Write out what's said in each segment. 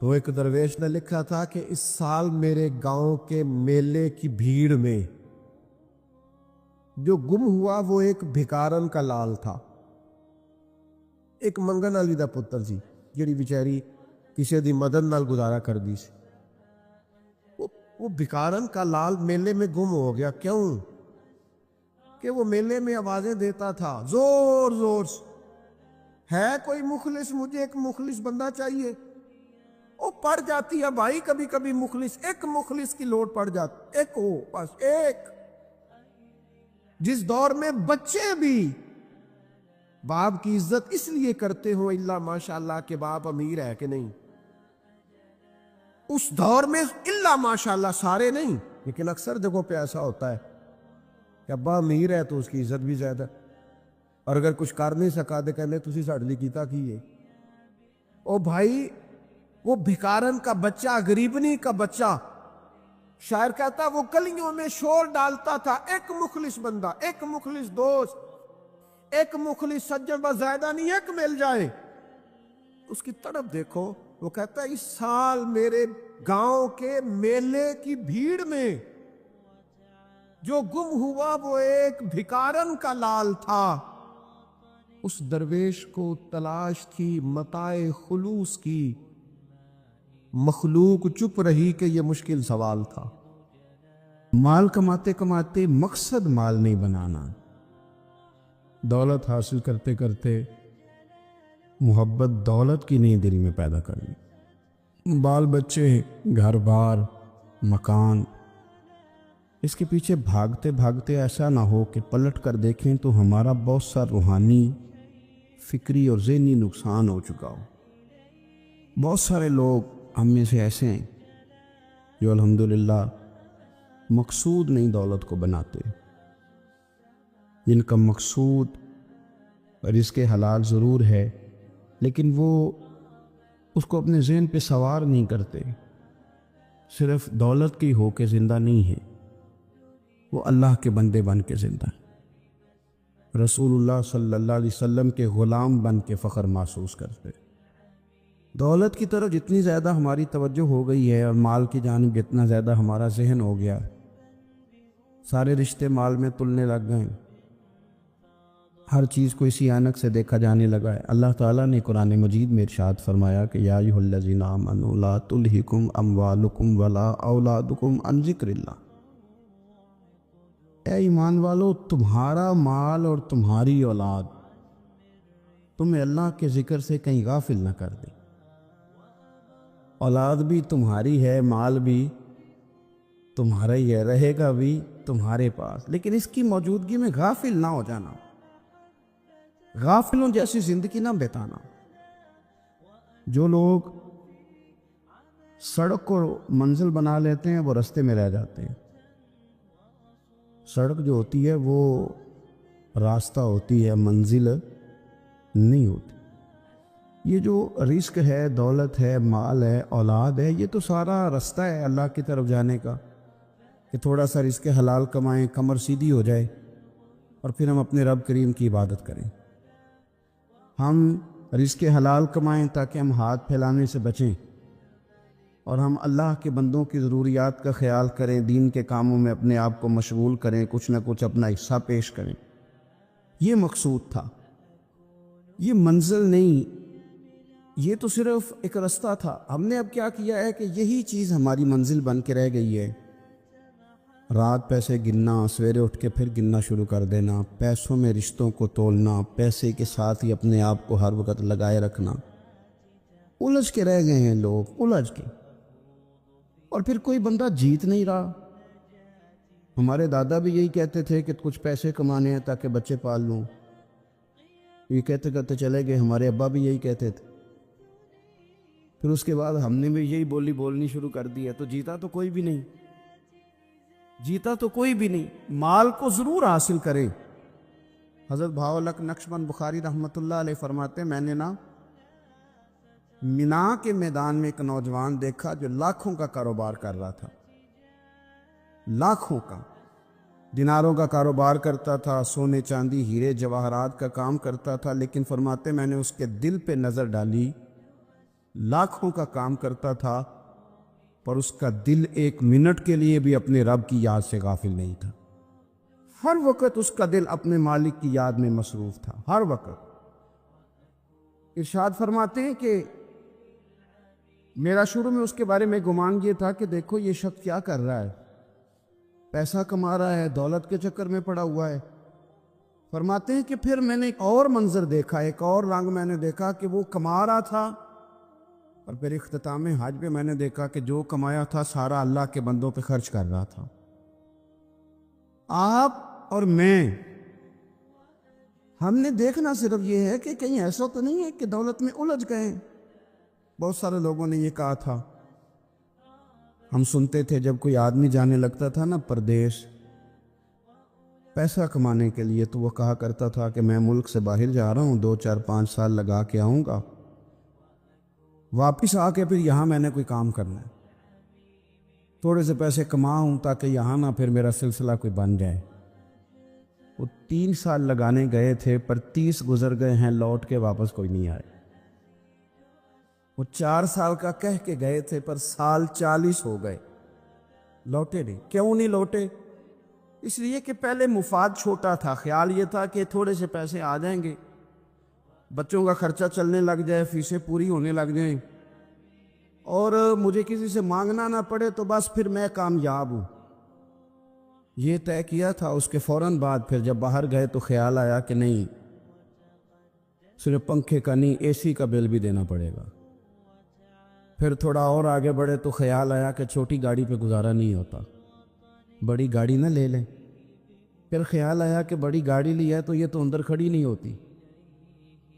تو ایک درویش نے لکھا تھا کہ اس سال میرے گاؤں کے میلے کی بھیڑ میں جو گم ہوا وہ ایک بھکارن کا لال تھا، ایک منگن والی دا پتر سی جڑی بیچاری کسی دی مدد نال گزارا کر دی سی۔ وہ بھکارن کا لال میلے میں گم ہو گیا۔ کیوں؟ کہ وہ میلے میں آوازیں دیتا تھا زور زور سے، ہے کوئی مخلص، مجھے ایک مخلص بندہ چاہیے۔ وہ پڑ جاتی ہے بھائی، کبھی کبھی مخلص، ایک مخلص کی لوٹ پڑ جاتی، ایک ہو بس ایک۔ جس دور میں بچے بھی باپ کی عزت اس لیے کرتے ہو اللہ ماشاءاللہ کہ باپ امیر ہے کہ نہیں، اس دور میں اللہ ماشاءاللہ سارے نہیں لیکن اکثر جگہوں پہ ایسا ہوتا ہے کہ ابا امیر ہے تو اس کی عزت بھی زیادہ، اور اگر کچھ کر نہیں سکا تو کہنے تسی ساڈے لئی کیتا کی ہے۔ او بھائی، وہ بھکارن کا بچہ، غریبنی کا بچہ، شاعر کہتا وہ گلیوں میں شور ڈالتا تھا، ایک مخلص بندہ، ایک مخلص دوست، ایک مخلص سجن، بس زیادہ نہیں، ایک مل جائے۔ اس کی طرف دیکھو، وہ کہتا ہے اس سال میرے گاؤں کے میلے کی بھیڑ میں جو گم ہوا وہ ایک بھکارن کا لال تھا۔ اس درویش کو تلاش تھی متاع خلوص کی، مخلوق چپ رہی کہ یہ مشکل سوال تھا۔ مال کماتے کماتے مقصد مال نہیں بنانا، دولت حاصل کرتے کرتے محبت دولت کی نہیں دل میں پیدا کرنی، بال بچے، گھر بار، مکان، اس کے پیچھے بھاگتے بھاگتے ایسا نہ ہو کہ پلٹ کر دیکھیں تو ہمارا بہت سا روحانی، فکری اور ذہنی نقصان ہو چکا ہو۔ بہت سارے لوگ ہم میں سے ایسے ہیں جو الحمدللہ مقصود نہیں دولت کو بناتے، جن کا مقصود رزق حلال ضرور ہے لیکن وہ اس کو اپنے ذہن پہ سوار نہیں کرتے، صرف دولت کی ہو کے زندہ نہیں ہے، وہ اللہ کے بندے بن کے زندہ ہے، رسول اللہ صلی اللہ علیہ وسلم کے غلام بن کے فخر محسوس کرتے۔ دولت کی طرف جتنی زیادہ ہماری توجہ ہو گئی ہے اور مال کی جانب جتنا زیادہ ہمارا ذہن ہو گیا، سارے رشتے مال میں تلنے لگ گئے، ہر چیز کو اسی عینک سے دیکھا جانے لگا ہے۔ اللہ تعالیٰ نے قرآن مجید میں ارشاد فرمایا کہ یا ایھا الذین آمنوا لا تلہکم اموالکم ولا اولادکم عن ذکر اللہ، اے ایمان والو، تمہارا مال اور تمہاری اولاد تمہیں اللہ کے ذکر سے کہیں غافل نہ کر دے۔ اولاد بھی تمہاری ہے، مال بھی تمہارا ہی ہے، رہے گا بھی تمہارے پاس، لیکن اس کی موجودگی میں غافل نہ ہو جانا، غافلوں جیسی زندگی نہ بتانا۔ جو لوگ سڑک کو منزل بنا لیتے ہیں وہ رستے میں رہ جاتے ہیں۔ سڑک جو ہوتی ہے وہ راستہ ہوتی ہے، منزل نہیں ہوتی۔ یہ جو رزق ہے، دولت ہے، مال ہے، اولاد ہے، یہ تو سارا رستہ ہے اللہ کی طرف جانے کا، کہ تھوڑا سا رزق حلال کمائیں، کمر سیدھی ہو جائے اور پھر ہم اپنے رب کریم کی عبادت کریں۔ ہم رزق حلال کمائیں تاکہ ہم ہاتھ پھیلانے سے بچیں اور ہم اللہ کے بندوں کی ضروریات کا خیال کریں، دین کے کاموں میں اپنے آپ کو مشغول کریں، کچھ نہ کچھ اپنا حصہ پیش کریں۔ یہ مقصود تھا، یہ منزل نہیں، یہ تو صرف ایک رستہ تھا۔ ہم نے اب کیا کیا ہے کہ یہی چیز ہماری منزل بن کے رہ گئی ہے۔ رات پیسے گننا، سویرے اٹھ کے پھر گننا شروع کر دینا، پیسوں میں رشتوں کو تولنا، پیسے کے ساتھ ہی اپنے آپ کو ہر وقت لگائے رکھنا، الجھ کے رہ گئے ہیں لوگ، الجھ کے، اور پھر کوئی بندہ جیت نہیں رہا۔ ہمارے دادا بھی یہی کہتے تھے کہ کچھ پیسے کمانے ہیں تاکہ بچے پال لوں، یہ کہتے کہتے چلے گئے۔ ہمارے ابا بھی یہی کہتے تھے، پھر اس کے بعد ہم نے بھی یہی بولی بولنی شروع کر دی ہے، تو جیتا تو کوئی بھی نہیں، جیتا تو کوئی بھی نہیں۔ مال کو ضرور حاصل کریں۔ حضرت بہاءالحق نقشبند بخاری رحمۃ اللہ علیہ فرماتے ہیں، میں نے مینا کے میدان میں ایک نوجوان دیکھا جو لاکھوں کا کاروبار کر رہا تھا، لاکھوں کا، دیناروں کا کاروبار کرتا تھا، سونے چاندی ہیرے جواہرات کا کام کرتا تھا، لیکن فرماتے میں نے اس کے دل پہ نظر ڈالی لاکھوں کا کام کرتا تھا، پر اس کا دل ایک منٹ کے لیے بھی اپنے رب کی یاد سے غافل نہیں تھا۔ ہر وقت اس کا دل اپنے مالک کی یاد میں مصروف تھا، ہر وقت۔ ارشاد فرماتے ہیں کہ میرا شروع میں اس کے بارے میں گمان یہ تھا کہ دیکھو یہ شخص کیا کر رہا ہے، پیسہ کما رہا ہے، دولت کے چکر میں پڑا ہوا ہے۔ فرماتے ہیں کہ پھر میں نے ایک اور منظر دیکھا، ایک اور رنگ میں نے دیکھا کہ وہ کما رہا تھا، اور پھر اختتام حج میں میں نے دیکھا کہ جو کمایا تھا سارا اللہ کے بندوں پہ خرچ کر رہا تھا۔ آپ اور میں، ہم نے دیکھنا صرف یہ ہے کہ کہیں ایسا تو نہیں ہے کہ دولت میں الجھ گئے۔ بہت سارے لوگوں نے یہ کہا تھا، ہم سنتے تھے جب کوئی آدمی جانے لگتا تھا نا پردیش پیسہ کمانے کے لیے، تو وہ کہا کرتا تھا کہ میں ملک سے باہر جا رہا ہوں، 2 4 5 سال لگا کے آؤں گا، واپس آ کے پھر یہاں میں نے کوئی کام کرنا ہے، تھوڑے سے پیسے کماؤں تاکہ یہاں نہ پھر میرا سلسلہ کوئی بن جائے۔ وہ 3 سال لگانے گئے تھے، پر 30 گزر گئے ہیں، لوٹ کے واپس کوئی نہیں آئے۔ وہ 4 سال کا کہہ کے گئے تھے، پر سال 40 ہو گئے، لوٹے نہیں۔ کیوں نہیں لوٹے؟ اس لیے کہ پہلے مفاد چھوٹا تھا، خیال یہ تھا کہ تھوڑے سے پیسے آ جائیں گے، بچوں کا خرچہ چلنے لگ جائے، فیسیں پوری ہونے لگ جائیں، اور مجھے کسی سے مانگنا نہ پڑے، تو بس پھر میں کامیاب ہوں۔ یہ طے کیا تھا۔ اس کے فوراً بعد پھر جب باہر گئے تو خیال آیا کہ نہیں، صرف پنکھے کا نہیں، اے سی کا بل بھی دینا پڑے گا۔ پھر تھوڑا اور آگے بڑھے تو خیال آیا کہ چھوٹی گاڑی پہ گزارا نہیں ہوتا، بڑی گاڑی نہ لے لیں۔ پھر خیال آیا کہ بڑی گاڑی لی ہے تو یہ تو اندر کھڑی نہیں ہوتی،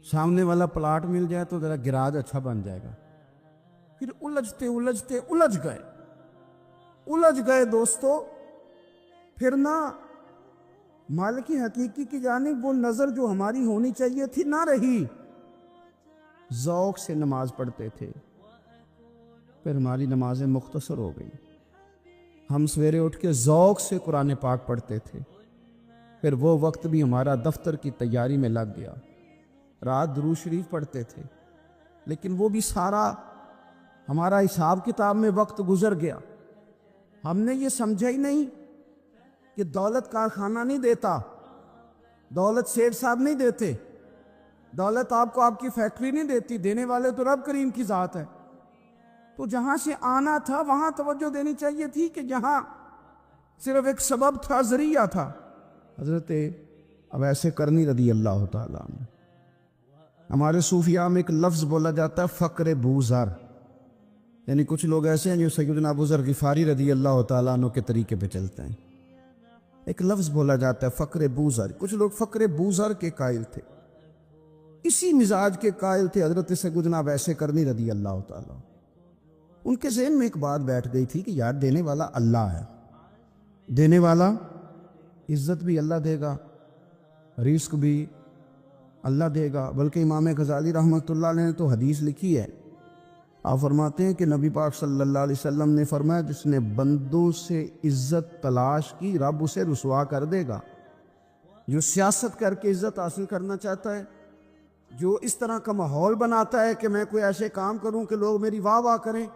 سامنے والا پلاٹ مل جائے تو ذرا گراج اچھا بن جائے گا۔ پھر الجھ گئے دوستو۔ پھر نہ مالک حقیقی کی جانب وہ نظر جو ہماری ہونی چاہیے تھی نہ رہی۔ ذوق سے نماز پڑھتے تھے، پھر ہماری نمازیں مختصر ہو گئی۔ ہم سویرے اٹھ کے ذوق سے قرآن پاک پڑھتے تھے، پھر وہ وقت بھی ہمارا دفتر کی تیاری میں لگ گیا۔ رات درود شریف پڑھتے تھے، لیکن وہ بھی سارا ہمارا حساب کتاب میں وقت گزر گیا۔ ہم نے یہ سمجھا ہی نہیں کہ دولت کارخانہ نہیں دیتا، دولت سیٹ صاحب نہیں دیتے، دولت آپ کو آپ کی فیکٹری نہیں دیتی، دینے والے تو رب کریم کی ذات ہے۔ تو جہاں سے آنا تھا وہاں توجہ دینی چاہیے تھی کہ جہاں صرف ایک سبب تھا، ذریعہ تھا۔ حضرت اویس کرنی رضی اللہ تعالیٰ عنہ، ہمارے صوفیاء میں ایک لفظ بولا جاتا ہے فقر بوذر، یعنی کچھ لوگ ایسے ہیں جو سیدنا ابو ذر غفاری رضی اللہ تعالیٰ عنہ کے طریقے پہ چلتے ہیں۔ ایک لفظ بولا جاتا ہے فقر بوذر، کچھ لوگ فقر بوذر کے قائل تھے، اسی مزاج کے قائل تھے حضرت سیدنا اویس کرنی رضی اللہ تعالیٰ۔ ان کے ذہن میں ایک بات بیٹھ گئی تھی کہ یار دینے والا اللہ ہے، دینے والا عزت بھی اللہ دے گا، رزق بھی اللہ دے گا۔ بلکہ امام غزالی رحمۃ اللہ علیہ نے تو حدیث لکھی ہے، آپ فرماتے ہیں کہ نبی پاک صلی اللہ علیہ وسلم نے فرمایا جس نے بندوں سے عزت تلاش کی رب اسے رسوا کر دے گا۔ جو سیاست کر کے عزت حاصل کرنا چاہتا ہے، جو اس طرح کا ماحول بناتا ہے کہ میں کوئی ایسے کام کروں کہ لوگ میری واہ واہ کریں،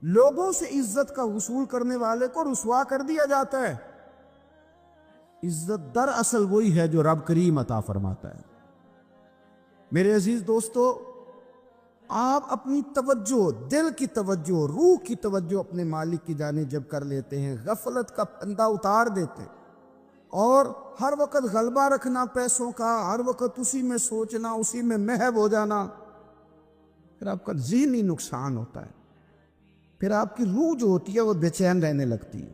لوگوں سے عزت کا حصول کرنے والے کو رسوا کر دیا جاتا ہے۔ عزت در اصل وہی ہے جو رب کریم عطا فرماتا ہے۔ میرے عزیز دوستو، آپ اپنی توجہ، دل کی توجہ، روح کی توجہ اپنے مالک کی جانب جب کر لیتے ہیں، غفلت کا پردہ اتار دیتے اور ہر وقت غلبہ رکھنا پیسوں کا، ہر وقت اسی میں سوچنا، اسی میں محو ہو جانا، پھر آپ کا ذہنی نقصان ہوتا ہے، پھر آپ کی روح جو ہوتی ہے وہ بے چین رہنے لگتی ہے۔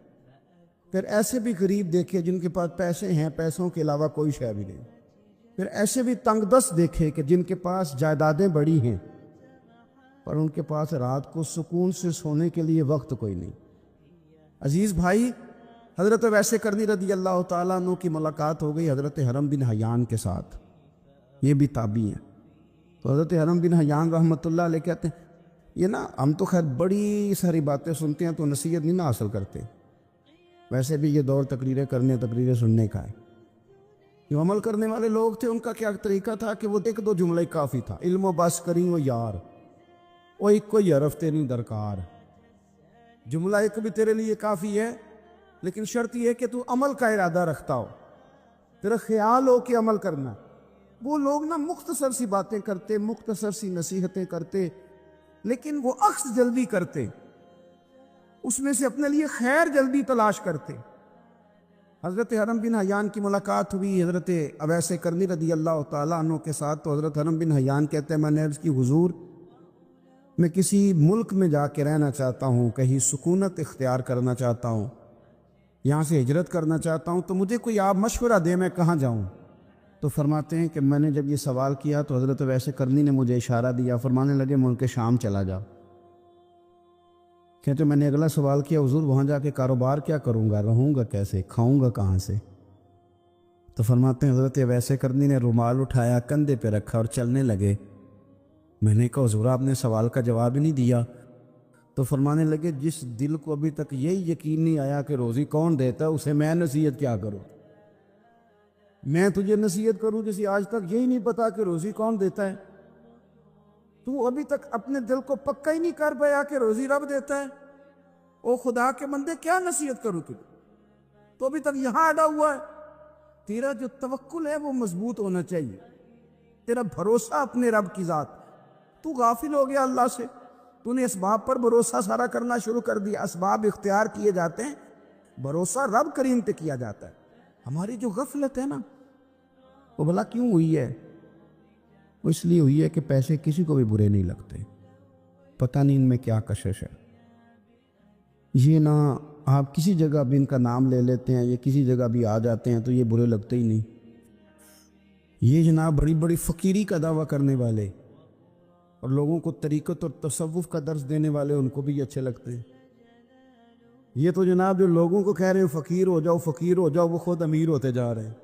پھر ایسے بھی غریب دیکھے جن کے پاس پیسے ہیں، پیسوں کے علاوہ کوئی شے بھی نہیں۔ پھر ایسے بھی تنگ دست دیکھے کہ جن کے پاس جائیدادیں بڑی ہیں پر ان کے پاس رات کو سکون سے سونے کے لیے وقت کوئی نہیں۔ عزیز بھائی، حضرت اویس کرنی رضی اللہ تعالیٰ عنہ کی ملاقات ہو گئی حضرت حرم بن حیان کے ساتھ، یہ بھی تابعی ہیں۔ تو حضرت حرم بن حیان رحمۃ اللہ علیہ کہتے ہیں یہ نا ہم تو خیر بڑی ساری باتیں سنتے ہیں تو نصیحت نہیں نہ حاصل کرتے، ویسے بھی یہ دور تقریریں کرنے، تقریریں سننے کا ہے۔ جو عمل کرنے والے لوگ تھے ان کا کیا طریقہ تھا کہ وہ 1-2 جملے کافی تھا، علم و بس کریں و یار، وہ ایک کوئی حرف تیری درکار، جملہ ایک بھی تیرے لیے کافی ہے، لیکن شرط یہ ہے کہ تو عمل کا ارادہ رکھتا ہو، تیرا خیال ہو کہ عمل کرنا۔ وہ لوگ نا مختصر سی باتیں کرتے، مختصر سی نصیحتیں کرتے، لیکن وہ عکس جلدی کرتے، اس میں سے اپنے لیے خیر جلدی تلاش کرتے۔ حضرت حرم بن حیان کی ملاقات ہوئی حضرت اویس کرنی رضی اللہ تعالیٰ عنہ کے ساتھ، تو حضرت حرم بن حیان کہتے ہیں میں نے عرض کی حضور میں کسی ملک میں جا کے رہنا چاہتا ہوں، کہیں سکونت اختیار کرنا چاہتا ہوں، یہاں سے ہجرت کرنا چاہتا ہوں، تو مجھے کوئی آپ مشورہ دے میں کہاں جاؤں؟ تو فرماتے ہیں کہ میں نے جب یہ سوال کیا تو حضرت اویس کرنی نے مجھے اشارہ دیا، فرمانے لگے ملک شام چلا جا۔ کہتے میں نے اگلا سوال کیا حضور وہاں جا کے کاروبار کیا کروں گا، رہوں گا کیسے، کھاؤں گا کہاں سے؟ تو فرماتے ہیں حضرت اویس کرنی نے رومال اٹھایا، کندھے پہ رکھا اور چلنے لگے۔ میں نے کہا حضور آپ نے سوال کا جواب ہی نہیں دیا۔ تو فرمانے لگے جس دل کو ابھی تک یہی یقین نہیں آیا کہ روزی کون دیتا ہے، اسے میں نصیحت کیا کروں؟ میں تجھے نصیحت کروں جسے آج تک یہی نہیں پتا کہ روزی کون دیتا ہے؟ تو ابھی تک اپنے دل کو پکا ہی نہیں کر پایا کہ روزی رب دیتا ہے؟ او خدا کے بندے کیا نصیحت کروں تجھے؟ تو ابھی تک یہاں اڑا ہوا ہے۔ تیرا جو توکل ہے وہ مضبوط ہونا چاہیے، تیرا بھروسہ اپنے رب کی ذات۔ تو غافل ہو گیا اللہ سے، تو نے اسباب پر بھروسہ سارا کرنا شروع کر دیا۔ اسباب اختیار کیے جاتے ہیں، بھروسہ رب کریم پہ کیا جاتا ہے۔ ہماری جو غفلت ہے نا وہ بھلا کیوں ہوئی ہے؟ وہ اس لیے ہوئی ہے کہ پیسے کسی کو بھی برے نہیں لگتے، پتہ نہیں ان میں کیا کشش ہے۔ یہ نہ آپ کسی جگہ بھی ان کا نام لے لیتے ہیں، یہ کسی جگہ بھی آ جاتے ہیں تو یہ برے لگتے ہی نہیں۔ یہ جناب بڑی بڑی فقیری کا دعویٰ کرنے والے اور لوگوں کو طریقت اور تصوف کا درس دینے والے ان کو بھی اچھے لگتے ہیں۔ یہ تو جناب جو لوگوں کو کہہ رہے ہیں فقیر ہو جاؤ فقیر ہو جاؤ، وہ خود امیر ہوتے جا رہے ہیں۔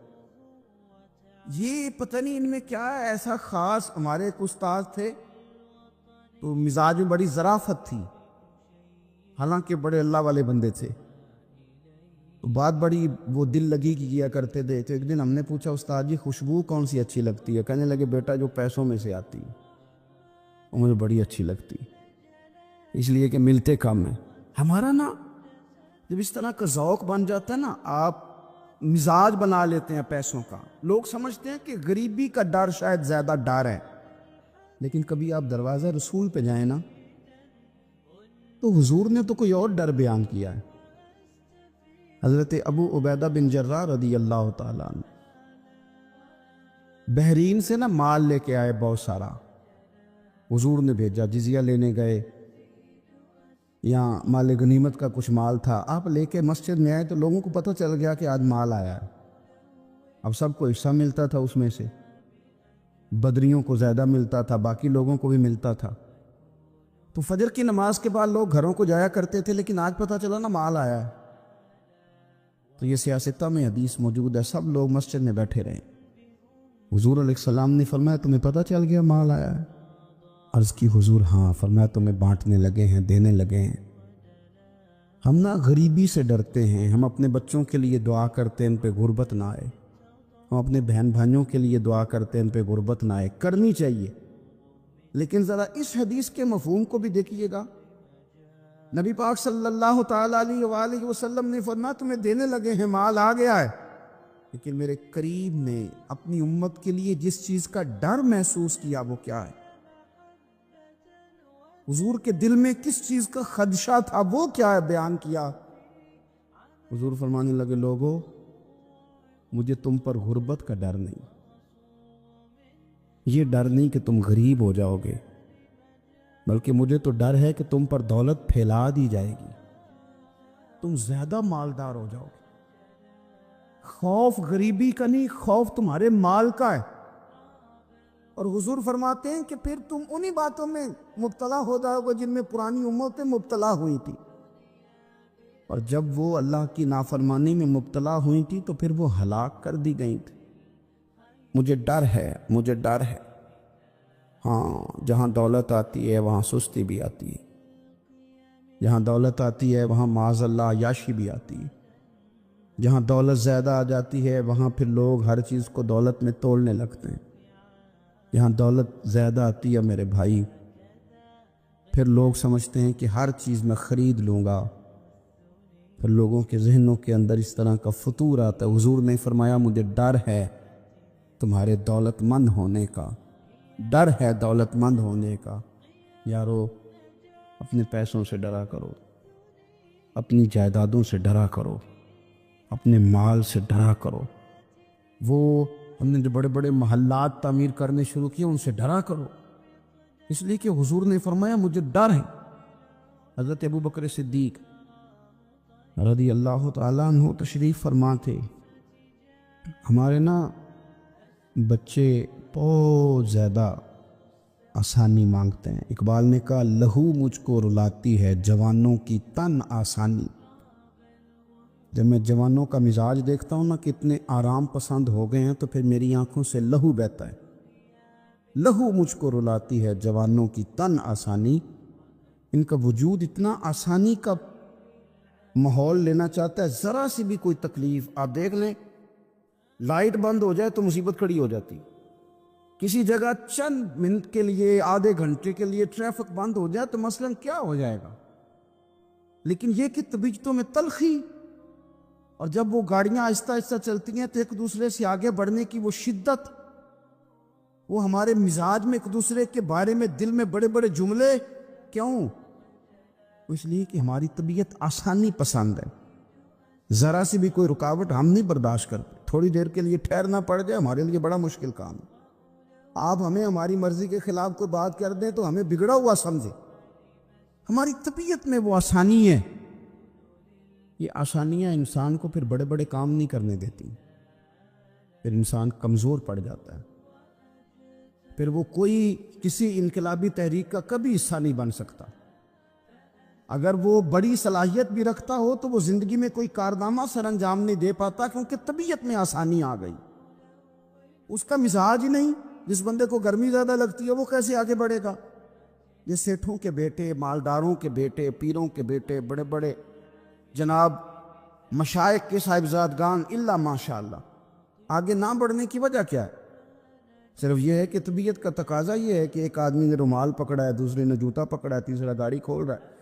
یہ پتہ نہیں ان میں کیا ہے ایسا خاص۔ ہمارے ایک استاد تھے تو مزاج میں بڑی ظرافت تھی، حالانکہ بڑے اللہ والے بندے تھے، تو بات بڑی وہ دل لگی کی کیا کرتے تھے۔ تو ایک دن ہم نے پوچھا استاد جی خوشبو کون سی اچھی لگتی ہے؟ کہنے لگے بیٹا جو پیسوں میں سے آتی ہے وہ مجھے بڑی اچھی لگتی، اس لیے کہ ملتے کم ہیں۔ ہمارا نا جب اس طرح کا ذوق بن جاتا ہے نا، آپ مزاج بنا لیتے ہیں پیسوں کا۔ لوگ سمجھتے ہیں کہ غریبی کا ڈر شاید زیادہ ڈر ہے، لیکن کبھی آپ دروازہ رسول پہ جائیں نا تو حضور نے تو کوئی اور ڈر بیان کیا ہے۔ حضرت ابو عبیدہ بن جراح رضی اللہ تعالیٰ عنہ بحرین سے نا مال لے کے آئے بہت سارا، حضور نے بھیجا، جزیہ لینے گئے، یہاں مال غنیمت کا کچھ مال تھا، آپ لے کے مسجد میں آئے تو لوگوں کو پتہ چل گیا کہ آج مال آیا ہے۔ اب سب کو حصہ ملتا تھا اس میں سے، بدریوں کو زیادہ ملتا تھا، باقی لوگوں کو بھی ملتا تھا۔ تو فجر کی نماز کے بعد لوگ گھروں کو جایا کرتے تھے، لیکن آج پتہ چلا نا مال آیا ہے۔ تو یہ سیاستہ میں حدیث موجود ہے، سب لوگ مسجد میں بیٹھے رہے۔ حضور علیہ السلام نے فرمایا تمہیں پتہ چل گیا مال آیا ہے؟ عرض کی حضور ہاں۔ فرمایا تمہیں بانٹنے لگے ہیں، دینے لگے ہیں۔ ہم نا غریبی سے ڈرتے ہیں، ہم اپنے بچوں کے لیے دعا کرتے ہیں ان پہ غربت نہ آئے، ہم اپنے بہن بھائیوں کے لیے دعا کرتے ہیں ان پہ غربت نہ آئے، کرنی چاہیے، لیکن ذرا اس حدیث کے مفہوم کو بھی دیکھیے گا۔ نبی پاک صلی اللہ تعالیٰ علیہ وآلہ وسلم نے فرمایا تمہیں دینے لگے ہیں، مال آ گیا ہے، لیکن میرے قریب نے اپنی امت کے لیے جس چیز کا ڈر محسوس کیا وہ کیا ہے؟ حضور کے دل میں کس چیز کا خدشہ تھا وہ کیا ہے بیان کیا۔ حضور فرمانے لگے لوگو مجھے تم پر غربت کا ڈر نہیں، یہ ڈر نہیں کہ تم غریب ہو جاؤ گے، بلکہ مجھے تو ڈر ہے کہ تم پر دولت پھیلا دی جائے گی، تم زیادہ مالدار ہو جاؤ گے۔ خوف غریبی کا نہیں، خوف تمہارے مال کا ہے۔ اور حضور فرماتے ہیں کہ پھر تم انہی باتوں میں مبتلا ہو جاؤ گے جن میں پرانی امتیں مبتلا ہوئی تھی، اور جب وہ اللہ کی نافرمانی میں مبتلا ہوئی تھی تو پھر وہ ہلاک کر دی گئی تھی۔ مجھے ڈر ہے، مجھے ڈر ہے۔ ہاں جہاں دولت آتی ہے وہاں سستی بھی آتی ہے، جہاں دولت آتی ہے وہاں معاذ اللہ عیاشی بھی آتی ہے، جہاں دولت زیادہ آ جاتی ہے وہاں پھر لوگ ہر چیز کو دولت میں تولنے لگتے ہیں۔ جہاں دولت زیادہ آتی ہے میرے بھائی پھر لوگ سمجھتے ہیں کہ ہر چیز میں خرید لوں گا، پھر لوگوں کے ذہنوں کے اندر اس طرح کا فطور آتا ہے۔ حضور نے فرمایا مجھے ڈر ہے تمہارے دولت مند ہونے کا، ڈر ہے دولت مند ہونے کا۔ یارو اپنے پیسوں سے ڈرا کرو، اپنی جائیدادوں سے ڈرا کرو، اپنے مال سے ڈرا کرو۔ وہ ہم نے جو بڑے بڑے محلات تعمیر کرنے شروع کیے ان سے ڈرا کرو، اس لیے کہ حضور نے فرمایا مجھے ڈر ہے۔ حضرت ابو بکر صدیق رضی اللہ تعالیٰ عنہ تشریف فرما تھے۔ ہمارے بچے بہت زیادہ آسانی مانگتے ہیں۔ اقبال نے کہا لہو مجھ کو رلاتی ہے جوانوں کی تن آسانی۔ جب میں جوانوں کا مزاج دیکھتا ہوں کتنے آرام پسند ہو گئے ہیں تو پھر میری آنکھوں سے لہو بہتا ہے۔ لہو مجھ کو رلاتی ہے جوانوں کی تن آسانی، ان کا وجود اتنا آسانی کا ماحول لینا چاہتا ہے، ذرا سی بھی کوئی تکلیف آپ دیکھ لیں، لائٹ بند ہو جائے تو مصیبت کھڑی ہو جاتی، کسی جگہ چند منٹ کے لیے آدھے گھنٹے کے لیے ٹریفک بند ہو جائے تو مثلا کیا ہو جائے گا۔ لیکن یہ کہ طبیعتوں میں تلخی، اور جب وہ گاڑیاں آہستہ آہستہ چلتی ہیں تو ایک دوسرے سے آگے بڑھنے کی وہ شدت، وہ ہمارے مزاج میں ایک دوسرے کے بارے میں دل میں بڑے بڑے جملے، کیوں؟ اس لیے کہ ہماری طبیعت آسانی پسند ہے، ذرا سی بھی کوئی رکاوٹ ہم نہیں برداشت کرتے، تھوڑی دیر کے لیے ٹھہرنا پڑ جائے ہمارے لیے بڑا مشکل کام ہے۔ آپ ہمیں ہماری مرضی کے خلاف کوئی بات کر دیں تو ہمیں بگڑا ہوا سمجھے، ہماری طبیعت میں وہ آسانی ہے۔ یہ آسانیاں انسان کو پھر بڑے بڑے کام نہیں کرنے دیتی، پھر انسان کمزور پڑ جاتا ہے، پھر وہ کوئی کسی انقلابی تحریک کا کبھی حصہ نہیں بن سکتا۔ اگر وہ بڑی صلاحیت بھی رکھتا ہو تو وہ زندگی میں کوئی کارنامہ سر انجام نہیں دے پاتا، کیونکہ طبیعت میں آسانی آ گئی، اس کا مزاج ہی نہیں۔ جس بندے کو گرمی زیادہ لگتی ہے وہ کیسے آگے بڑھے گا؟ یہ سیٹھوں کے بیٹے، مالداروں کے بیٹے، پیروں کے بیٹے، بڑے بڑے جناب مشائخ کے صاحبزادگان الا ماشاء اللہ، آگے نہ بڑھنے کی وجہ کیا ہے؟ صرف یہ ہے کہ طبیعت کا تقاضا یہ ہے کہ ایک آدمی نے رومال پکڑا ہے، دوسرے نے جوتا پکڑا ہے، تیسرا گاڑی کھول رہا ہے۔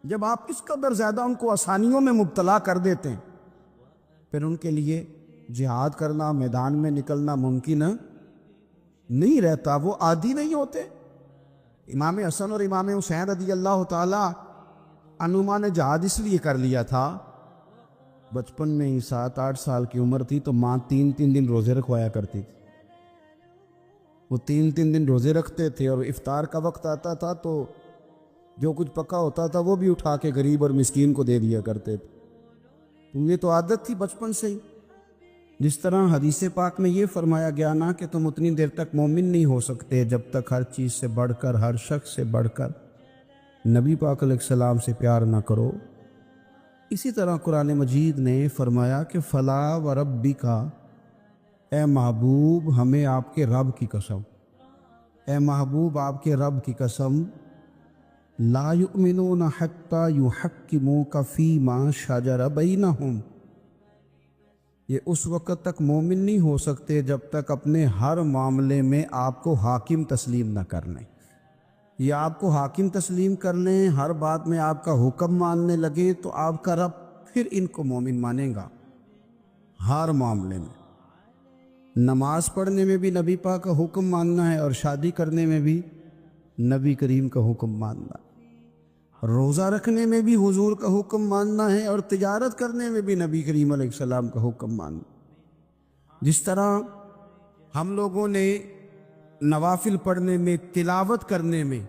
جب آپ اس قدر زیادہ ان کو آسانیوں میں مبتلا کر دیتے ہیں، پھر ان کے لیے جہاد کرنا، میدان میں نکلنا ممکن نہیں رہتا، وہ عادی نہیں ہوتے۔ امام حسن اور امام حسین رضی اللہ تعالی عنہما نے جہاد اس لیے کر لیا تھا، بچپن میں ہی 7-8 سال کی عمر تھی تو ماں 3 دن روزے رکھوایا کرتی تھی، وہ 3 دن روزے رکھتے تھے، اور افطار کا وقت آتا تھا تو جو کچھ پکا ہوتا تھا وہ بھی اٹھا کے غریب اور مسکین کو دے دیا کرتے تھے۔ تو یہ تو عادت تھی بچپن سے ہی۔ جس طرح حدیث پاک میں یہ فرمایا گیا کہ تم اتنی دیر تک مومن نہیں ہو سکتے جب تک ہر چیز سے بڑھ کر، ہر شخص سے بڑھ کر نبی پاک علیہ السلام سے پیار نہ کرو، اسی طرح قرآن مجید نے فرمایا کہ فلا و ربی کا، اے محبوب ہمیں آپ کے رب کی قسم، اے محبوب آپ کے رب کی قسم، لا یؤمنون حتی یحکموک فیما شجر بینہم، یہ اس وقت تک مومن نہیں ہو سکتے جب تک اپنے ہر معاملے میں آپ کو حاکم تسلیم نہ کر لیں۔ یہ آپ کو حاکم تسلیم کر لیں، ہر بات میں آپ کا حکم ماننے لگے تو آپ کا رب پھر ان کو مومن مانیں گا۔ ہر معاملے میں، نماز پڑھنے میں بھی نبی پاک کا حکم ماننا ہے، اور شادی کرنے میں بھی نبی کریم کا حکم ماننا، روزہ رکھنے میں بھی حضور کا حکم ماننا ہے، اور تجارت کرنے میں بھی نبی کریم علیہ السلام کا حکم ماننا۔ جس طرح ہم لوگوں نے نوافل پڑھنے میں، تلاوت کرنے میں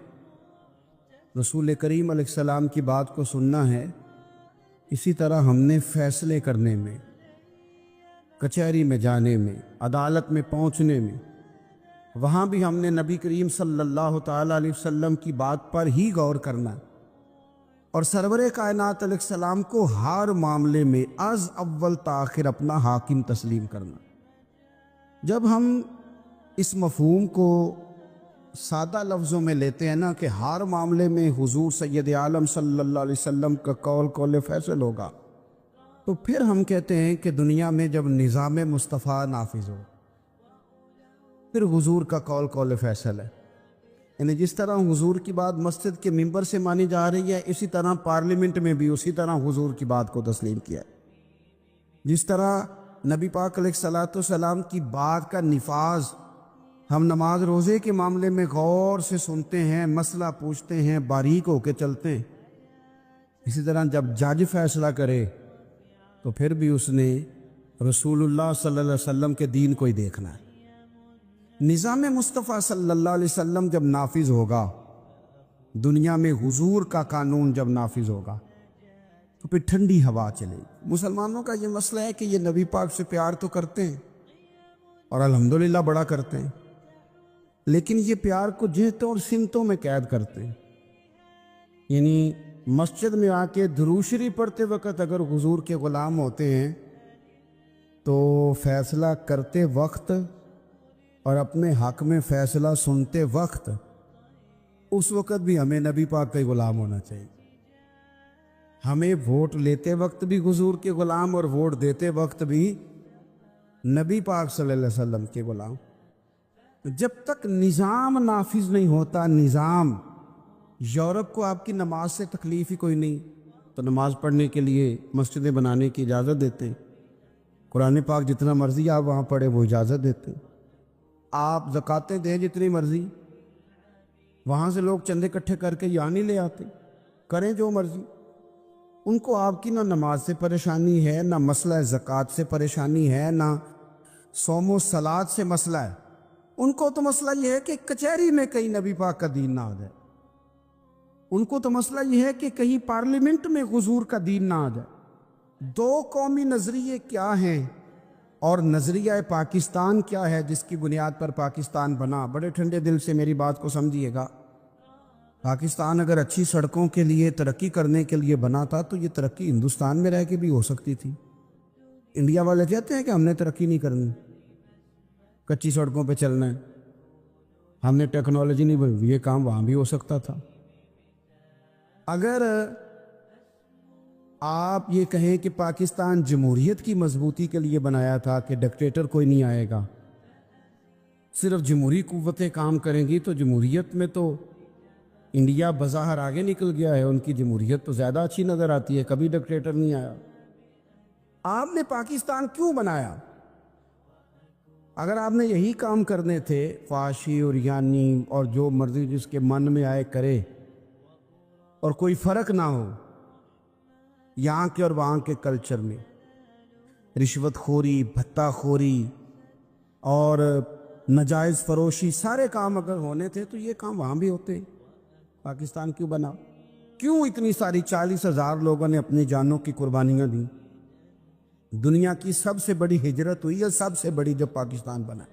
رسول کریم علیہ السلام کی بات کو سننا ہے، اسی طرح ہم نے فیصلے کرنے میں، کچہری میں جانے میں، عدالت میں پہنچنے میں، وہاں بھی ہم نے نبی کریم صلی اللہ تعالیٰ علیہ وسلم کی بات پر ہی غور کرنا ہے، اور سرور کائنات علیہ السلام کو ہر معاملے میں از اول تاخر اپنا حاکم تسلیم کرنا۔ جب ہم اس مفہوم کو سادہ لفظوں میں لیتے ہیں کہ ہر معاملے میں حضور سید عالم صلی اللہ علیہ وسلم کا قول فیصل ہوگا، تو پھر ہم کہتے ہیں کہ دنیا میں جب نظام مصطفیٰ نافذ ہو، پھر حضور کا قول فیصل ہے۔ یعنی جس طرح حضور کی بات مسجد کے ممبر سے مانی جا رہی ہے، اسی طرح پارلیمنٹ میں بھی اسی طرح حضور کی بات کو تسلیم کیا ہے۔ جس طرح نبی پاک علیہ الصلوۃ والسلام کی بات کا نفاذ ہم نماز روزے کے معاملے میں غور سے سنتے ہیں، مسئلہ پوچھتے ہیں، باریک ہو کے چلتے ہیں، اسی طرح جب جج فیصلہ کرے تو پھر بھی اس نے رسول اللہ صلی اللہ علیہ وسلم کے دین کو ہی دیکھنا ہے۔ نظام مصطفیٰ صلی اللہ علیہ وسلم جب نافذ ہوگا، دنیا میں حضور کا قانون جب نافذ ہوگا تو پھر ٹھنڈی ہوا چلے گی۔ مسلمانوں کا یہ مسئلہ ہے کہ یہ نبی پاک سے پیار تو کرتے ہیں اور الحمدللہ بڑا کرتے ہیں، لیکن یہ پیار کو جہتوں اور سمتوں میں قید کرتے ہیں۔ یعنی مسجد میں آ کے درود شریف پڑھتے وقت اگر حضور کے غلام ہوتے ہیں تو فیصلہ کرتے وقت اور اپنے حق میں فیصلہ سنتے وقت اس وقت بھی ہمیں نبی پاک کا غلام ہونا چاہیے۔ ہمیں ووٹ لیتے وقت بھی حضور کے غلام اور ووٹ دیتے وقت بھی نبی پاک صلی اللہ علیہ وسلم کے غلام۔ جب تک نظام نافذ نہیں ہوتا، نظام، یورپ کو آپ کی نماز سے تکلیف ہی کوئی نہیں تو نماز پڑھنے کے لیے مسجدیں بنانے کی اجازت دیتے ہیں، قرآن پاک جتنا مرضی آپ وہاں پڑھیں وہ اجازت دیتے ہیں، آپ زکاتیں دیں جتنی مرضی، وہاں سے لوگ چندے اکٹھے کر کے یہاں نہیں لے آتے، کریں جو مرضی۔ ان کو آپ کی نہ نماز سے پریشانی ہے، نہ مسئلہ زکوٰۃ سے پریشانی ہے، نہ صوم و صلات سے مسئلہ ہے۔ ان کو تو مسئلہ یہ ہے کہ کچہری میں کہیں نبی پاک کا دین نہ آ جائے، ان کو تو مسئلہ یہ ہے کہ کہیں پارلیمنٹ میں حضور کا دین نہ آ جائے۔ دو قومی نظریے کیا ہیں اور نظریہ پاکستان کیا ہے جس کی بنیاد پر پاکستان بنا؟ بڑے ٹھنڈے دل سے میری بات کو سمجھیے گا۔ پاکستان اگر اچھی سڑکوں کے لیے، ترقی کرنے کے لیے بنا تھا تو یہ ترقی ہندوستان میں رہ کے بھی ہو سکتی تھی۔ انڈیا والے کہتے ہیں کہ ہم نے ترقی نہیں کرنی، کچی سڑکوں پہ چلنا ہے، ہم نے ٹیکنالوجی نہیں بنی، یہ کام وہاں بھی ہو سکتا تھا۔ اگر آپ یہ کہیں کہ پاکستان جمہوریت کی مضبوطی کے لیے بنایا تھا کہ ڈکٹیٹر کوئی نہیں آئے گا، صرف جمہوری قوتیں کام کریں گی، تو جمہوریت میں تو انڈیا بظاہر آگے نکل گیا ہے، ان کی جمہوریت تو زیادہ اچھی نظر آتی ہے، کبھی ڈکٹیٹر نہیں آیا۔ آپ نے پاکستان کیوں بنایا؟ اگر آپ نے یہی کام کرنے تھے، فحاشی اور یانی اور جو مرضی جس کے من میں آئے کرے اور کوئی فرق نہ ہو یہاں کے اور وہاں کے کلچر میں، رشوت خوری، بھتہ خوری اور ناجائز فروشی، سارے کام اگر ہونے تھے تو یہ کام وہاں بھی ہوتے۔ پاکستان کیوں بنا؟ کیوں اتنی ساری 40,000 لوگوں نے اپنی جانوں کی قربانیاں دیں؟ دنیا کی سب سے بڑی ہجرت ہوئی ہے، سب سے بڑی، جب پاکستان بنا۔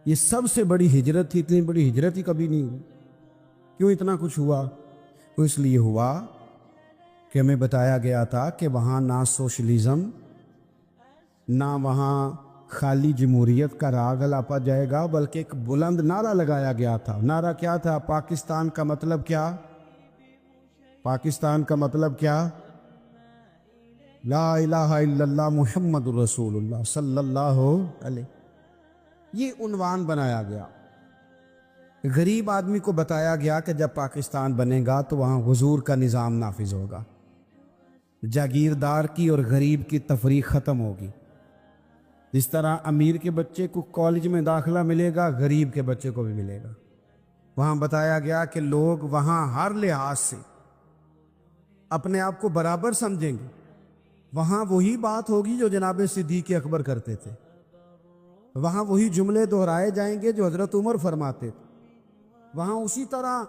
یہ سب سے بڑی ہجرت تھی، اتنی بڑی ہجرت ہی کبھی نہیں ہوئی۔ کیوں اتنا کچھ ہوا؟ وہ اس لیے ہوا کہ ہمیں بتایا گیا تھا کہ وہاں نہ سوشلزم، نہ وہاں خالی جمہوریت کا راگ الاپا جائے گا، بلکہ ایک بلند نعرہ لگایا گیا تھا۔ نعرہ کیا تھا؟ پاکستان کا مطلب کیا؟ پاکستان کا مطلب کیا؟ لا الہ الا اللہ محمد رسول اللہ صلی اللہ علیہ۔ یہ عنوان بنایا گیا۔ غریب آدمی کو بتایا گیا کہ جب پاکستان بنے گا تو وہاں حضور کا نظام نافذ ہوگا، جاگیردار کی اور غریب کی تفریق ختم ہوگی۔ جس طرح امیر کے بچے کو کالج میں داخلہ ملے گا، غریب کے بچے کو بھی ملے گا۔ وہاں بتایا گیا کہ لوگ وہاں ہر لحاظ سے اپنے آپ کو برابر سمجھیں گے۔ وہاں وہی بات ہوگی جو جناب صدیق اکبر کرتے تھے، وہاں وہی جملے دہرائے جائیں گے جو حضرت عمر فرماتے تھے، وہاں اسی طرح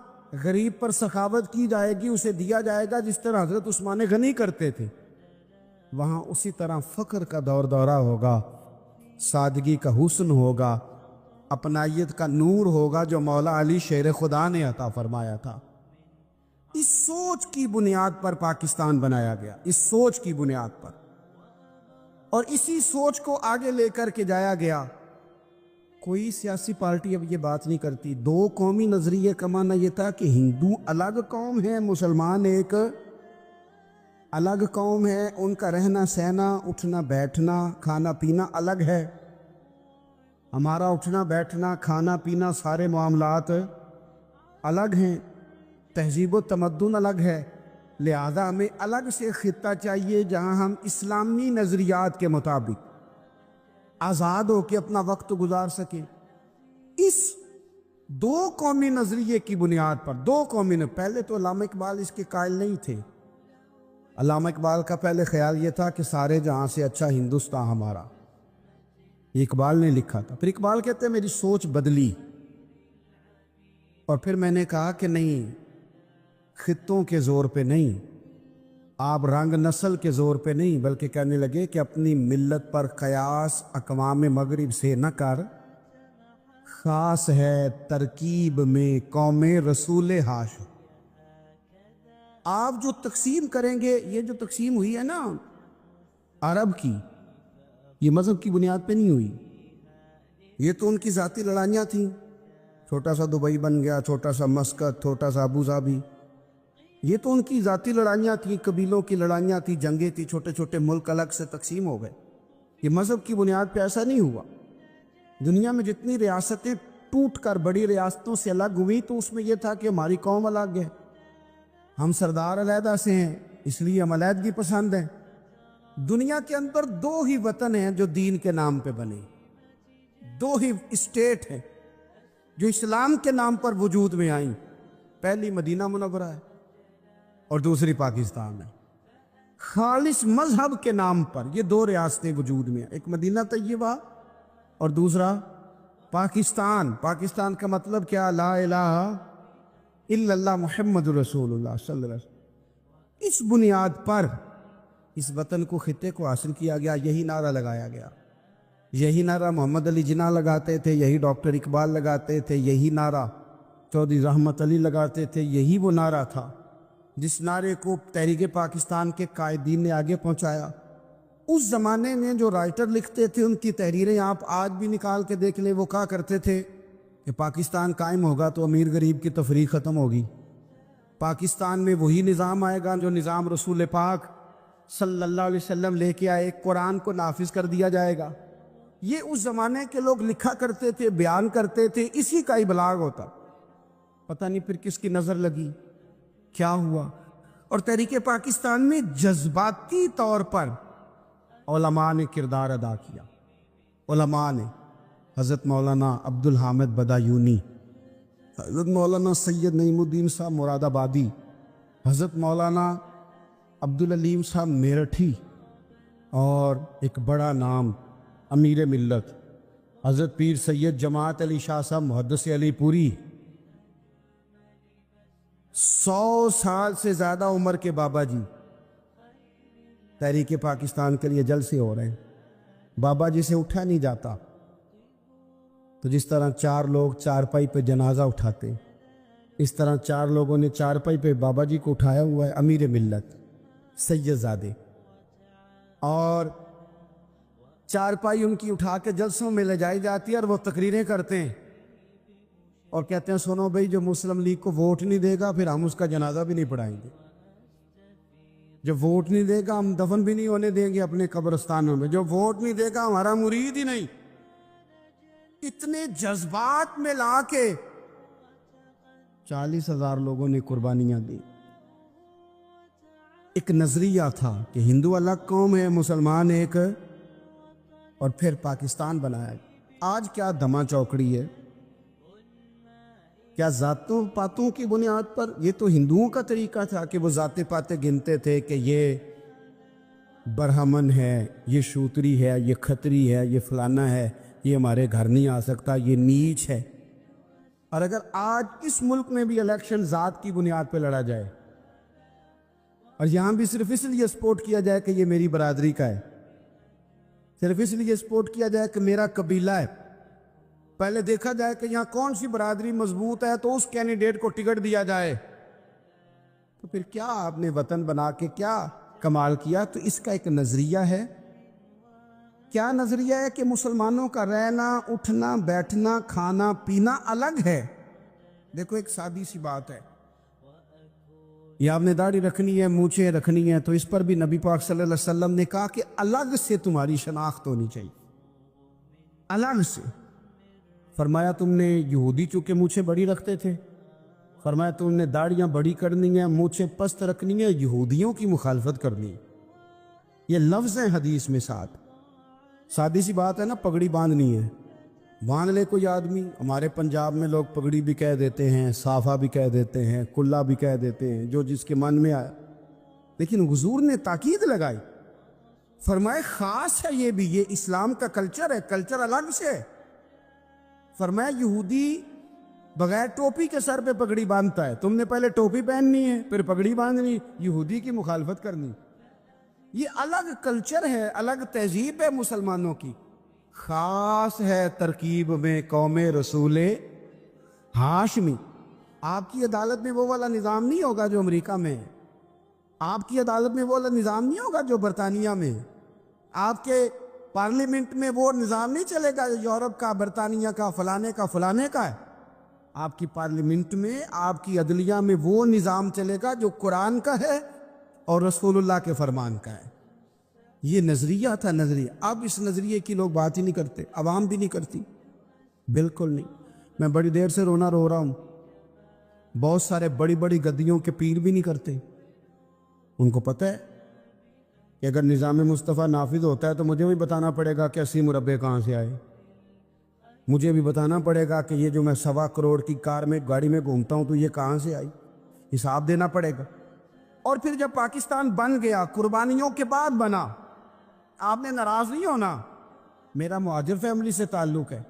غریب پر سخاوت کی جائے گی، اسے دیا جائے گا جس طرح حضرت عثمان غنی کرتے تھے۔ وہاں اسی طرح فقر کا دور دورہ ہوگا، سادگی کا حسن ہوگا، اپنائیت کا نور ہوگا جو مولا علی شیر خدا نے عطا فرمایا تھا۔ اس سوچ کی بنیاد پر پاکستان بنایا گیا، اس سوچ کی بنیاد پر، اور اسی سوچ کو آگے لے کر کے جایا گیا۔ کوئی سیاسی پارٹی اب یہ بات نہیں کرتی۔ دو قومی نظریے کا معنی یہ تھا کہ ہندو الگ قوم ہے، مسلمان ایک الگ قوم ہے، ان کا رہنا سہنا، اٹھنا بیٹھنا، کھانا پینا الگ ہے۔ ہمارا اٹھنا بیٹھنا کھانا پینا سارے معاملات الگ ہیں، تہذیب و تمدن الگ ہے، لہذا ہمیں الگ سے خطہ چاہیے جہاں ہم اسلامی نظریات کے مطابق آزاد ہو کے اپنا وقت گزار سکیں۔ اس دو قومی نظریے کی بنیاد پر پہلے تو علامہ اقبال اس کے قائل نہیں تھے۔ علامہ اقبال کا پہلے خیال یہ تھا کہ سارے جہاں سے اچھا ہندوستان ہمارا، یہ اقبال نے لکھا تھا۔ پھر اقبال کہتے ہیں میری سوچ بدلی، اور پھر میں نے کہا کہ نہیں، خطوں کے زور پہ نہیں، آپ رنگ نسل کے زور پہ نہیں، بلکہ کہنے لگے کہ اپنی ملت پر قیاس اقوام مغرب سے نہ کر، خاص ہے ترکیب میں قوم رسول ہاشم۔ آپ جو تقسیم کریں گے، یہ جو تقسیم ہوئی ہے نا عرب کی، یہ مذہب کی بنیاد پہ نہیں ہوئی، یہ تو ان کی ذاتی لڑائیاں تھیں۔ چھوٹا سا دبئی بن گیا، چھوٹا سا مسقط، چھوٹا سا ابو ظبی، یہ تو ان کی ذاتی لڑائیاں تھیں، قبیلوں کی لڑائیاں تھیں، جنگیں تھیں، چھوٹے چھوٹے ملک الگ سے تقسیم ہو گئے۔ یہ مذہب کی بنیاد پہ ایسا نہیں ہوا۔ دنیا میں جتنی ریاستیں ٹوٹ کر بڑی ریاستوں سے الگ ہوئی تو اس میں یہ تھا کہ ہماری قوم الگ ہے، ہم سردار علیحدہ سے ہیں، اس لیے ہم علیحدگی پسند ہیں۔ دنیا کے اندر دو ہی وطن ہیں جو دین کے نام پہ بنے، دو ہی اسٹیٹ ہیں جو اسلام کے نام پر وجود میں آئیں، پہلی مدینہ منورہ ہے اور دوسری پاکستان ہے۔ خالص مذہب کے نام پر یہ دو ریاستیں وجود میں ہیں، ایک مدینہ طیبہ اور دوسرا پاکستان۔ پاکستان کا مطلب کیا؟ لا الہ الا اللہ محمد رسول اللہ صلی اللہ علیہ وسلم۔ اس بنیاد پر اس وطن کو، خطے کو حاصل کیا گیا، یہی نعرہ لگایا گیا، یہی نعرہ محمد علی جناح لگاتے تھے، یہی ڈاکٹر اقبال لگاتے تھے، یہی نعرہ چودھری رحمت علی لگاتے تھے، یہی وہ نعرہ تھا جس نعرے کو تحریک پاکستان کے قائدین نے آگے پہنچایا۔ اس زمانے میں جو رائٹر لکھتے تھے ان کی تحریریں آپ آج بھی نکال کے دیکھ لیں، وہ کہا کرتے تھے کہ پاکستان قائم ہوگا تو امیر غریب کی تفریق ختم ہوگی، پاکستان میں وہی نظام آئے گا جو نظام رسول پاک صلی اللہ علیہ وسلم لے کے آئے، قرآن کو نافذ کر دیا جائے گا۔ یہ اس زمانے کے لوگ لکھا کرتے تھے، بیان کرتے تھے، اسی کا ابلاغ ہوتا۔ پتہ نہیں پھر کس کی نظر لگی، کیا ہوا، اور تحریک پاکستان میں جذباتی طور پر علماء نے کردار ادا کیا۔ علماء نے، حضرت مولانا عبدالحامد بدایونی، حضرت مولانا سید نعیم الدین صاحب مراد آبادی، حضرت مولانا عبدالعلیم صاحب میرٹھی، اور ایک بڑا نام امیر ملت حضرت پیر سید جماعت علی شاہ صاحب محدث علی پوری، 100 سال سے زیادہ عمر کے بابا جی تحریک پاکستان کے لیے جلسے ہو رہے ہیں۔ بابا جی سے اٹھا نہیں جاتا، تو جس طرح 4 لوگ چارپائی پہ جنازہ اٹھاتے، اس طرح 4 لوگوں نے چارپائی پہ بابا جی کو اٹھایا ہوا ہے، امیر ملت سید زادے، اور چارپائی ان کی اٹھا کے جلسوں میں لے جائی جاتی ہے اور وہ تقریریں کرتے ہیں اور کہتے ہیں سنو بھائی، جو مسلم لیگ کو ووٹ نہیں دے گا پھر ہم اس کا جنازہ بھی نہیں پڑھائیں گے، جو ووٹ نہیں دے گا ہم دفن بھی نہیں ہونے دیں گے اپنے قبرستانوں میں، جو ووٹ نہیں دے گا ہمارا مرید ہی نہیں۔ اتنے جذبات میں لا کے 40,000 لوگوں نے قربانیاں دی۔ ایک نظریہ تھا کہ ہندو الگ قوم ہے، مسلمان ایک، اور پھر پاکستان بنایا۔ آج کیا دھما چوکڑی ہے، کیا ذاتوں پاتوں کی بنیاد پر؟ یہ تو ہندوؤں کا طریقہ تھا کہ وہ ذاتیں پاتیں گنتے تھے کہ یہ برہمن ہے، یہ شوتری ہے، یہ کھتری ہے، یہ فلانا ہے، یہ ہمارے گھر نہیں آ سکتا، یہ نیچ ہے۔ اور اگر آج اس ملک میں بھی الیکشن ذات کی بنیاد پہ لڑا جائے اور یہاں بھی صرف اس لیے سپورٹ کیا جائے کہ یہ میری برادری کا ہے، صرف اس لیے سپورٹ کیا جائے کہ میرا قبیلہ ہے، پہلے دیکھا جائے کہ یہاں کون سی برادری مضبوط ہے تو اس کینڈیڈیٹ کو ٹکٹ دیا جائے، تو پھر کیا آپ نے وطن بنا کے کیا کمال کیا؟ تو اس کا ایک نظریہ ہے۔ کیا نظریہ ہے؟ کہ مسلمانوں کا رہنا، اٹھنا، بیٹھنا، کھانا پینا الگ ہے۔ دیکھو ایک سادی سی بات ہے، یہ آپ نے داڑھی رکھنی ہے، مونچھیں رکھنی ہے، تو اس پر بھی نبی پاک صلی اللہ علیہ وسلم نے کہا کہ الگ سے تمہاری شناخت ہونی چاہیے، الگ سے۔ فرمایا تم نے یہودی چونکہ مونچھیں بڑی رکھتے تھے، فرمایا تم نے داڑیاں بڑی کرنی ہیں، مونچھیں پست رکھنی ہیں، یہودیوں کی مخالفت کرنی ہے۔ یہ لفظ ہیں حدیث میں ساتھ۔ سادی سی بات ہے نا، پگڑی باندھنی ہے، باندھ لے کوئی آدمی۔ ہمارے پنجاب میں لوگ پگڑی بھی کہہ دیتے ہیں، صافہ بھی کہہ دیتے ہیں، کلا بھی کہہ دیتے ہیں، جو جس کے من میں آیا۔ لیکن حضور نے تاکید لگائی، فرمائے خاص ہے یہ بھی، یہ اسلام کا کلچر ہے، کلچر الگ سے ہے۔ فرمایا یہودی بغیر ٹوپی کے سر پہ پگڑی باندھتا ہے، تم نے پہلے ٹوپی پہننی ہے پھر پگڑی باندھنی، یہودی کی مخالفت کرنی۔ یہ الگ کلچر ہے، الگ تہذیب ہے مسلمانوں کی، خاص ہے ترکیب میں قوم رسول ہاشمی۔ آپ کی عدالت میں وہ والا نظام نہیں ہوگا جو امریکہ میں ہے، آپ کی عدالت میں وہ والا نظام نہیں ہوگا جو برطانیہ میں ہے، آپ کے پارلیمنٹ میں وہ نظام نہیں چلے گا یورپ کا، برطانیہ کا، فلانے کا فلانے کا ہے۔ آپ کی پارلیمنٹ میں، آپ کی عدلیہ میں وہ نظام چلے گا جو قرآن کا ہے اور رسول اللہ کے فرمان کا ہے۔ یہ نظریہ تھا، نظریہ۔ اب اس نظریے کی لوگ بات ہی نہیں کرتے، عوام بھی نہیں کرتی، بالکل نہیں۔ میں بڑی دیر سے رونا رو رہا ہوں، بہت سارے بڑی بڑی گدیوں کے پیر بھی نہیں کرتے۔ ان کو پتہ ہے کہ اگر نظام مصطفیٰ نافذ ہوتا ہے تو مجھے بھی بتانا پڑے گا کہ 80 مربع کہاں سے آئے، مجھے بھی بتانا پڑے گا کہ یہ جو میں 1.25 کروڑ کی کار میں گاڑی میں گھومتا ہوں تو یہ کہاں سے آئی، حساب دینا پڑے گا۔ اور پھر جب پاکستان بن گیا، قربانیوں کے بعد بنا، آپ نے ناراض نہیں ہونا، میرا مہاجر فیملی سے تعلق ہے،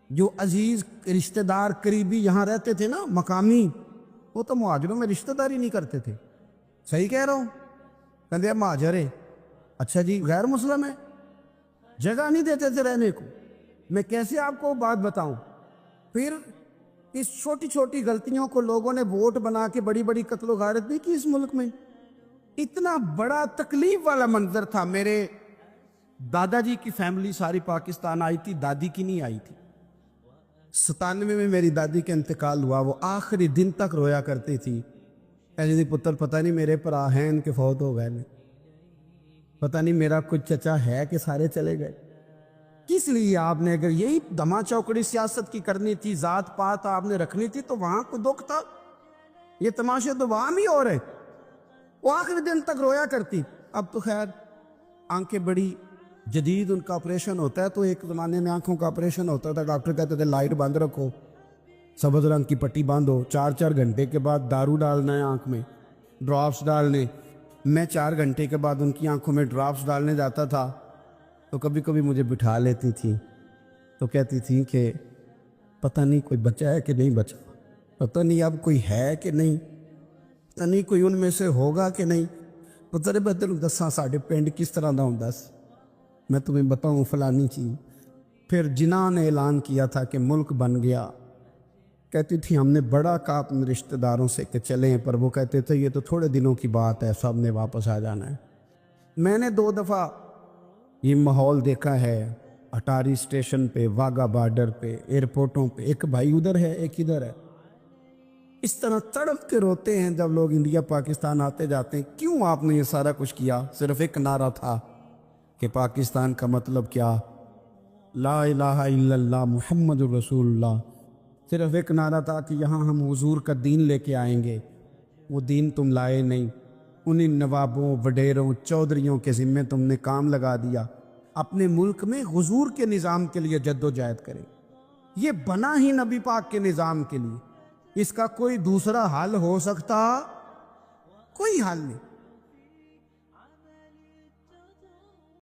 جو عزیز رشتہ دار قریبی یہاں رہتے تھے نا مقامی، وہ تو مہاجروں میں رشتہ داری نہیں کرتے تھے۔ صحیح کہہ رہا ہوں؟ کہتے مہاجر ہے، اچھا جی غیر مسلم ہے، جگہ نہیں دیتے تھے رہنے کو۔ میں کیسے آپ کو بات بتاؤں؟ پھر اس چھوٹی چھوٹی غلطیوں کو لوگوں نے ووٹ بنا کے بڑی بڑی قتل و غارت بھی کی اس ملک میں۔ اتنا بڑا تکلیف والا منظر تھا۔ میرے دادا جی کی فیملی ساری پاکستان آئی تھی، دادی کی نہیں آئی تھی۔ 97 میں میری دادی کا انتقال ہوا، وہ آخری دن تک رویا کرتی تھی، ایسے نہیں پتر پتہ نہیں میرے پرا ہیں ان کے فوت ہو گئے، پتہ نہیں میرا کچھ چچا ہے کہ سارے چلے گئے۔ کس لیے آپ نے اگر یہی دھما چوکڑی سیاست کی کرنی تھی، ذات پات آپ نے رکھنی تھی تو وہاں کوئی دکھ تھا؟ یہ تماشے تو وہاں بھی ہو رہے۔ وہ آخری دن تک رویا کرتی۔ اب تو خیر آنکھیں بڑی جدید ان کا آپریشن ہوتا ہے، تو ایک زمانے میں آنکھوں کا آپریشن ہوتا تھا، ڈاکٹر کہتے تھے لائٹ بند رکھو، سبز رنگ کی پٹی باندھو، 4 گھنٹے کے بعد دارو ڈالنا ہے آنکھ میں، ڈراپس ڈالنے۔ میں 4 گھنٹے کے بعد ان کی آنکھوں میں ڈراپس ڈالنے جاتا تھا تو کبھی کبھی مجھے بٹھا لیتی تھی، تو کہتی تھی کہ پتہ نہیں کوئی بچا ہے کہ نہیں بچا، پتہ نہیں اب کوئی ہے کہ نہیں، پتہ نہیں کوئی ان میں سے ہوگا کہ نہیں۔ پتہ بدل دساں ساڈے پنڈ کس طرح دا ہوندا سی، میں تمہیں بتاؤں فلانی چیز۔ پھر جناح نے اعلان کیا تھا کہ ملک بن گیا، کہتی تھی ہم نے بڑا کہا اپنے رشتہ داروں سے کہ چلیں، پر وہ کہتے تھے یہ تو تھوڑے دنوں کی بات ہے، سب نے واپس آ جانا ہے۔ میں نے 2 دفعہ یہ ماحول دیکھا ہے، اٹاری اسٹیشن پہ، واگا بارڈر پہ، ایئرپورٹوں پہ، ایک بھائی ادھر ہے ایک ادھر ہے، اس طرح تڑپ کے روتے ہیں جب لوگ انڈیا پاکستان آتے جاتے ہیں۔ کیوں آپ نے یہ سارا کچھ کیا؟ صرف ایک نعرہ تھا کہ پاکستان کا مطلب کیا، لا الہ الا اللہ محمد الرسول اللہ۔ صرف ایک نعرہ تھا کہ یہاں ہم حضور کا دین لے کے آئیں گے، وہ دین تم لائے نہیں، انہیں نوابوں، وڈیروں، چودھریوں کے ذمے تم نے کام لگا دیا۔ اپنے ملک میں حضور کے نظام کے لیے جد و جہد کریں، یہ بنا ہی نبی پاک کے نظام کے لیے، اس کا کوئی دوسرا حل ہو سکتا؟ کوئی حل نہیں۔